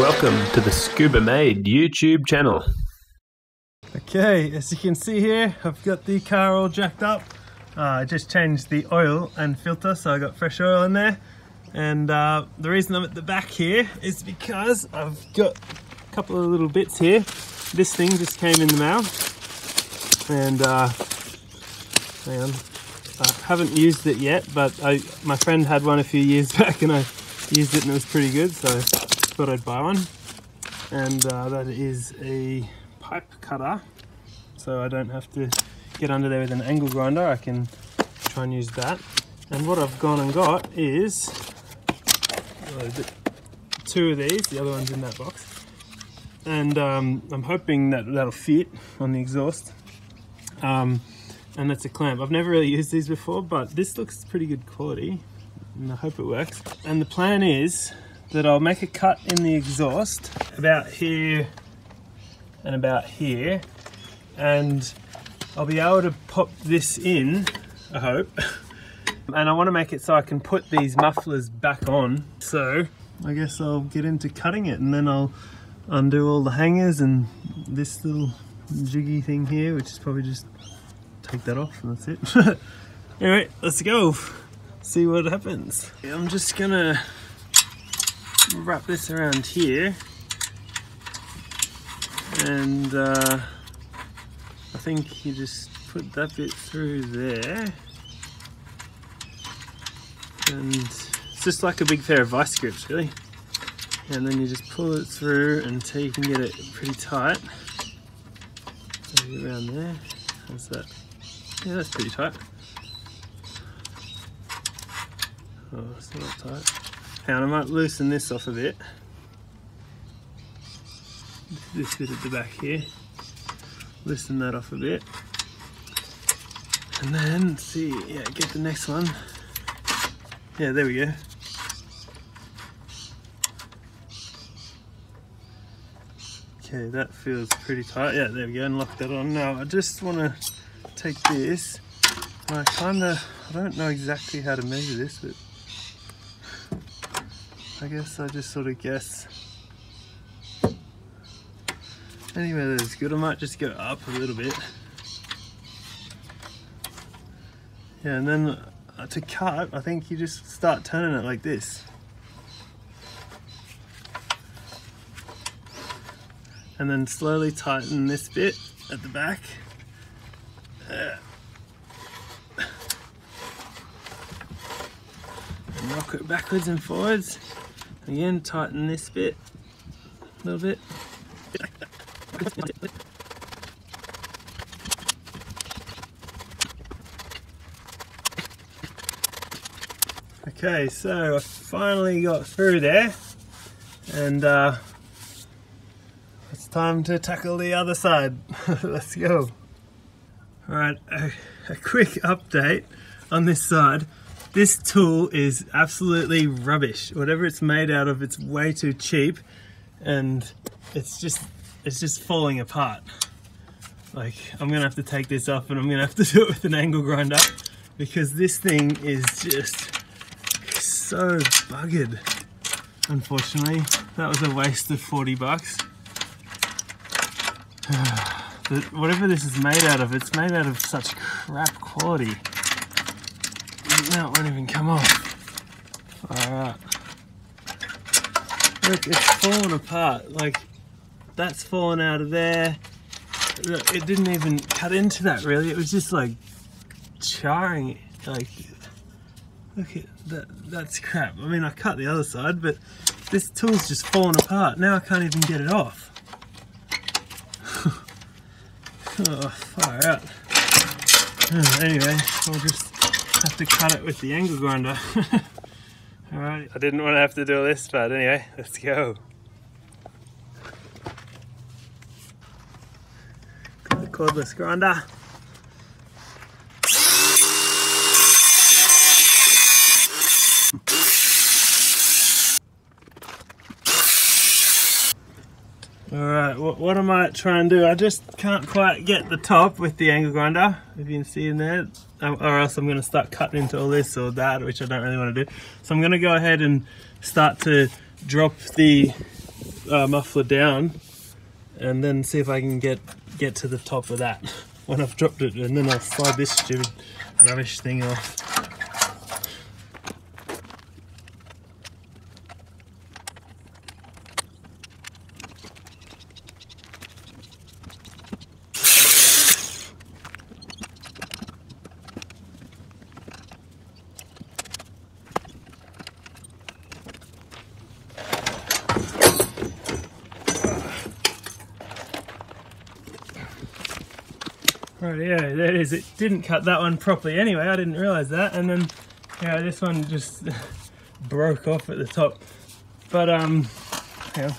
welcome to the Scuba Made YouTube channel. Okay, as you can see here, I've got the car all jacked up. I just changed the oil and filter, so I got fresh oil in there. And the reason I'm at the back here is because I've got a couple of little bits here. This thing just came in the mail, and hang on, I haven't used it yet, but my friend had one a few years back and I used it and it was pretty good, so I thought I'd buy one. And that is a pipe cutter, so I don't have to get under there with an angle grinder. I can try and use that. And what I've gone and got is two of these, the other one's in that box. And I'm hoping that that'll fit on the exhaust. And that's a clamp. I've never really used these before, but this looks pretty good quality and I hope it works. And the plan is that I'll make a cut in the exhaust about here and about here, and I'll be able to pop this in, I hope. And I want to make it so I can put these mufflers back on. So I guess I'll get into cutting it, and then I'll undo all the hangers and this little jiggy thing here, which is probably just take that off and that's it. Anyway, let's go see what happens. I'm just gonna wrap this around here, and I think you just put that bit through there, and it's just like a big pair of vice grips really, and then you just pull it through until you can get it pretty tight. Maybe around there. How's that? Yeah, that's pretty tight. Oh, it's not tight. Hang on, I might loosen this off a bit. This bit at the back here. Loosen that off a bit. And then, see, yeah, get the next one. Yeah, there we go. Okay, that feels pretty tight. Yeah, there we go, and lock that on. Now, I just want to take this. I don't know exactly how to measure this, but I guess I just sort of guess. Anyway, that's good. I might just go up a little bit. Yeah, and then to cut, I think you just start turning it like this. And then slowly tighten this bit at the back. And rock it backwards and forwards. Again, tighten this bit a little bit. Okay, so I finally got through there, and it's time to tackle the other side. Let's go. Alright, a quick update on this side. This tool is absolutely rubbish. Whatever it's made out of, it's way too cheap, and it's just falling apart. Like, I'm gonna have to take this off, and I'm gonna have to do it with an angle grinder, because this thing is just so buggered. Unfortunately, that was a waste of 40 bucks. Whatever this is made out of, it's made out of such crap quality. Now it won't even come off. Alright. Look, it's falling apart. Like, that's fallen out of there. Look, it didn't even cut into that really. It was just like charring it. Like, look at that. That's crap. I mean, I cut the other side, but this tool's just fallen apart. Now I can't even get it off. Oh, far out. Anyway, we'll just have to cut it with the angle grinder. Alright, I didn't want to have to do all this, but anyway, let's go. Got the cordless grinder. Alright, what I might try and do, I just can't quite get the top with the angle grinder, if you can see in there, or else I'm going to start cutting into all this or that, which I don't really want to do. So I'm going to go ahead and start to drop the muffler down, and then see if I can get to the top of that when I've dropped it, and then I'll slide this stupid rubbish thing off. Right, yeah, there it is. It didn't cut that one properly anyway, I didn't realise that, and then yeah, this one just broke off at the top. But yeah,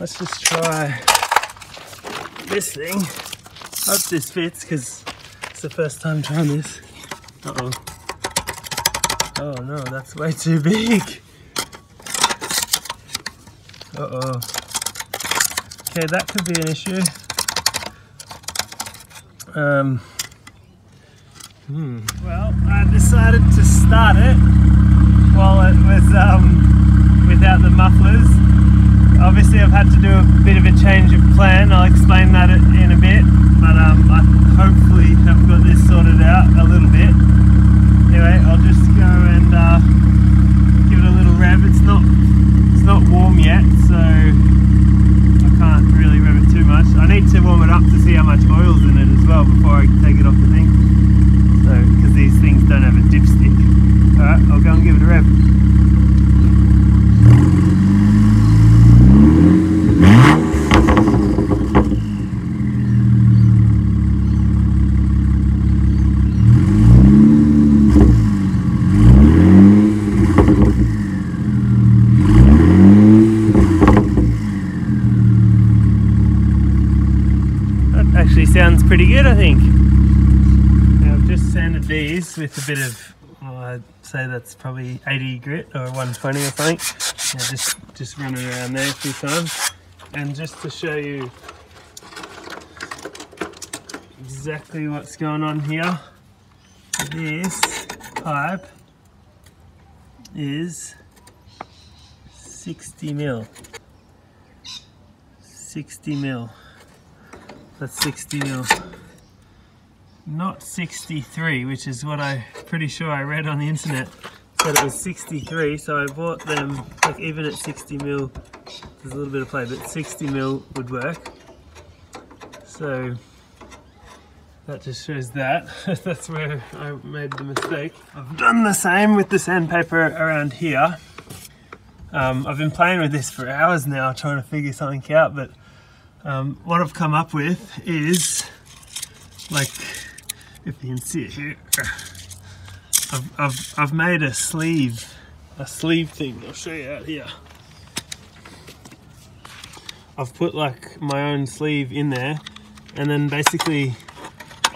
let's just try this thing. Hope this fits, because it's the first time trying this. Uh-oh. Oh no, that's way too big. Uh-oh. Okay, that could be an issue. Well, I decided to start it while it was without the mufflers. Obviously I've had to do a bit of a change of plan. I'll explain that in a bit, but I hopefully have got this sorted out a little bit. Anyway, I'll just go and give it a little rev. It's not warm yet, so I can't really rev it too much. I need to warm it up to see how much oil's in it as well before I take it off the thing. So, because these things don't have a dipstick. Alright, I'll go and give it a rev. Actually sounds pretty good, I think. Now I've just sanded these with a bit of, well, I'd say that's probably 80 grit or 120 or something. Yeah, just run it around there a few times. And just to show you exactly what's going on here, this pipe is 60 mil. 60 mil. That's 60 mil, not 63, which is what I'm pretty sure I read on the internet. Said it was 63, so I bought them, like even at 60 mil, there's a little bit of play, but 60 mil would work. So that just shows that. That's where I made the mistake. I've done the same with the sandpaper around here. I've been playing with this for hours now, trying to figure something out, but what I've come up with is, like, if you can see it here, I've made a sleeve thing. I'll show you out here. I've put like my own sleeve in there, and then basically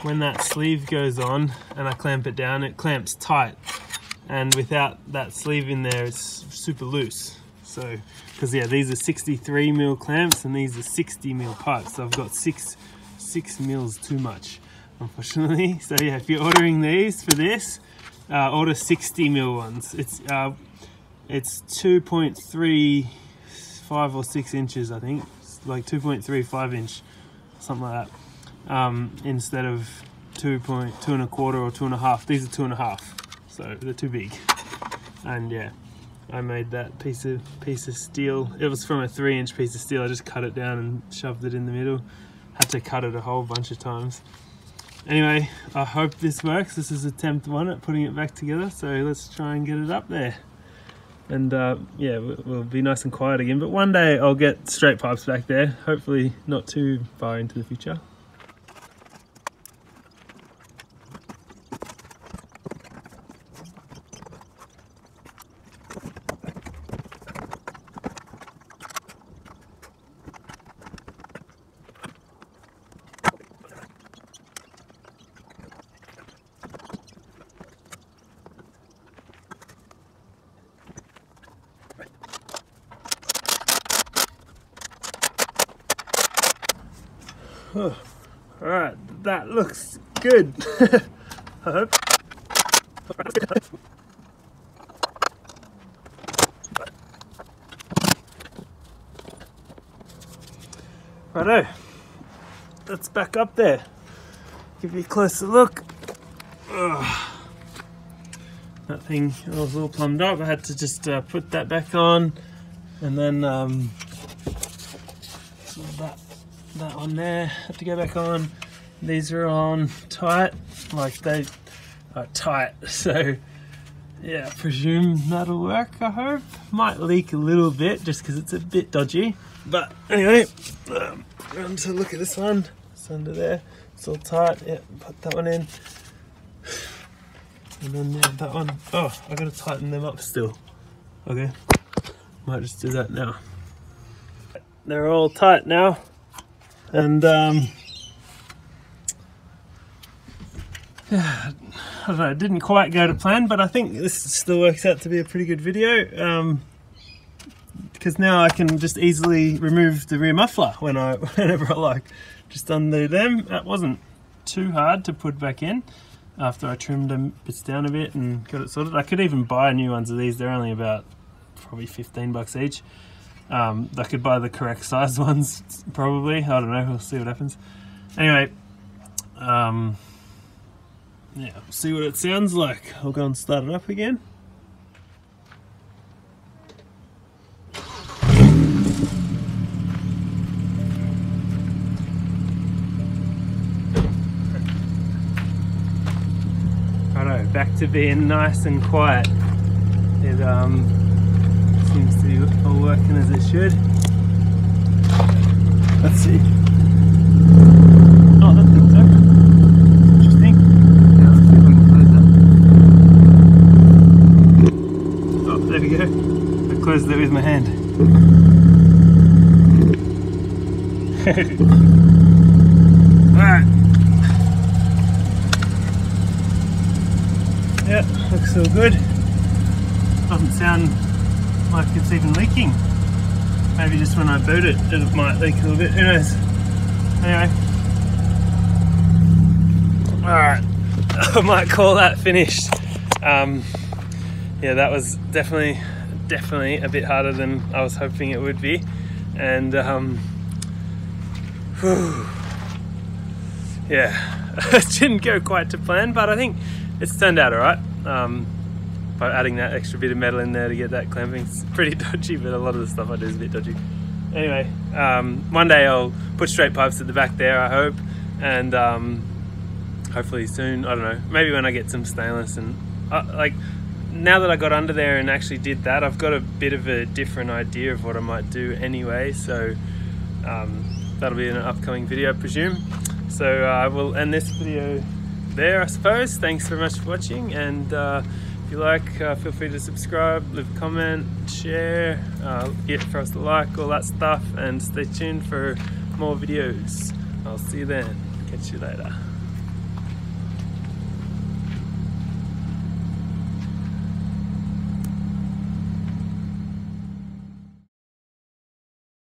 when that sleeve goes on and I clamp it down, it clamps tight, and without that sleeve in there it's super loose. So, because yeah, these are 63 mil clamps and these are 60 mil pipes, so I've got six mils too much, unfortunately. So yeah, if you're ordering these for this, order 60 mil ones. It's 2.35 or 6 inches, I think. It's like 2.35 inch, something like that, instead of 2.25 or 2.5. These are 2.5, so they're too big. And yeah, I made that piece of steel. It was from a 3-inch piece of steel. I just cut it down and shoved it in the middle. Had to cut it a whole bunch of times. Anyway, I hope this works. This is attempt 1 at putting it back together, so let's try and get it up there. And yeah, we'll be nice and quiet again, but one day I'll get straight pipes back there, hopefully not too far into the future. Oh, alright, that looks good. I hope. Righto, let's back up there, give you a closer look. Ugh. That thing was all plumbed up. I had to just put that back on, and then so that one there had to go back on. These are on tight, like they are tight, so yeah, I presume that'll work. I hope. Might leak a little bit just because it's a bit dodgy, but anyway, on to look at this one. It's under there, it's all tight. Yeah, put that one in, and then yeah, that one. Oh, I gotta tighten them up still. Okay, might just do that now. They're all tight now, and yeah, I don't know, it didn't quite go to plan, but I think this still works out to be a pretty good video, because now I can just easily remove the rear muffler whenever I like. Just undo them. That wasn't too hard to put back in after I trimmed them bits down a bit and got it sorted. I could even buy new ones of these. They're only about probably 15 bucks each. I could buy the correct size ones probably. I don't know, we'll see what happens. Anyway, yeah, see what it sounds like. I'll go and start it up again. Righto, back to being nice and quiet. It seems to be all working as it should. Let's see. Oh, that thing's open. Interesting. Yeah, let's see if I can close that. Oh, there we go. I closed it with my hand. Alright. Yeah, looks all good. Doesn't sound like it's even leaking. Maybe just when I boot it, it might leak a little bit, who knows. Anyway. Alright, I might call that finished. Yeah, that was definitely a bit harder than I was hoping it would be. And yeah, it didn't go quite to plan, but I think it's turned out alright. By adding that extra bit of metal in there to get that clamping. It's pretty dodgy, but a lot of the stuff I do is a bit dodgy. Anyway, one day I'll put straight pipes at the back there, I hope, and hopefully soon, I don't know, maybe when I get some stainless. And like, now that I got under there and actually did that, I've got a bit of a different idea of what I might do anyway, so that'll be an upcoming video, I presume. So I will end this video there, I suppose. Thanks very much for watching, and if you like, feel free to subscribe, leave a comment, share, get for us to like, all that stuff, and stay tuned for more videos. I'll see you then. Catch you later.